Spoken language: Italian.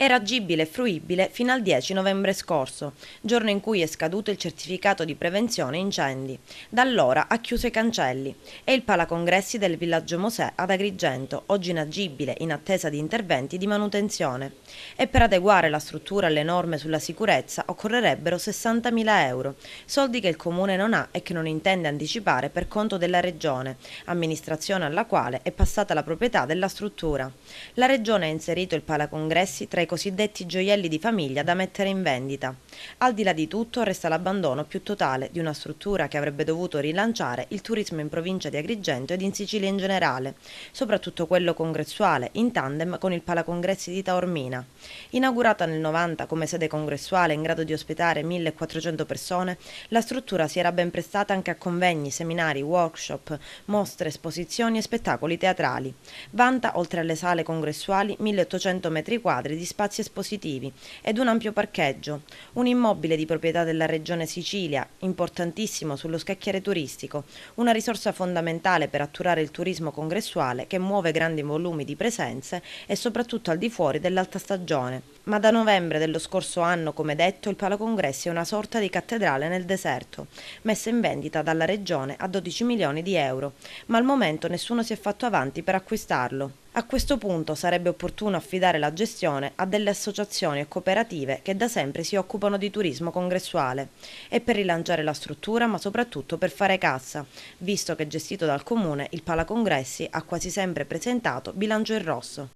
Era agibile e fruibile fino al 10 novembre scorso, giorno in cui è scaduto il certificato di prevenzione incendi. Da allora ha chiuso i cancelli e il palacongressi del Villaggio Mosè ad Agrigento, oggi inagibile in attesa di interventi di manutenzione. E per adeguare la struttura alle norme sulla sicurezza occorrerebbero 60.000 euro, soldi che il Comune non ha e che non intende anticipare per conto della Regione, amministrazione alla quale è passata la proprietà della struttura. La Regione ha inserito il palacongressi tra i cosiddetti gioielli di famiglia da mettere in vendita. Al di là di tutto resta l'abbandono più totale di una struttura che avrebbe dovuto rilanciare il turismo in provincia di Agrigento ed in Sicilia in generale, soprattutto quello congressuale, in tandem con il palacongressi di Taormina. Inaugurata nel 90 come sede congressuale in grado di ospitare 1.400 persone, la struttura si era ben prestata anche a convegni, seminari, workshop, mostre, esposizioni e spettacoli teatrali. Vanta, oltre alle sale congressuali, 1.800 metri quadri di spazi espositivi ed un ampio parcheggio, un immobile di proprietà della Regione Sicilia, importantissimo sullo scacchiere turistico, una risorsa fondamentale per atturare il turismo congressuale che muove grandi volumi di presenze e soprattutto al di fuori dell'alta stagione. Ma da novembre dello scorso anno, come detto, il Palacongressi è una sorta di cattedrale nel deserto, messa in vendita dalla Regione a 12 milioni di euro, ma al momento nessuno si è fatto avanti per acquistarlo. A questo punto sarebbe opportuno affidare la gestione a delle associazioni e cooperative che da sempre si occupano di turismo congressuale e per rilanciare la struttura, ma soprattutto per fare cassa, visto che gestito dal Comune il Palacongressi ha quasi sempre presentato bilancio in rosso.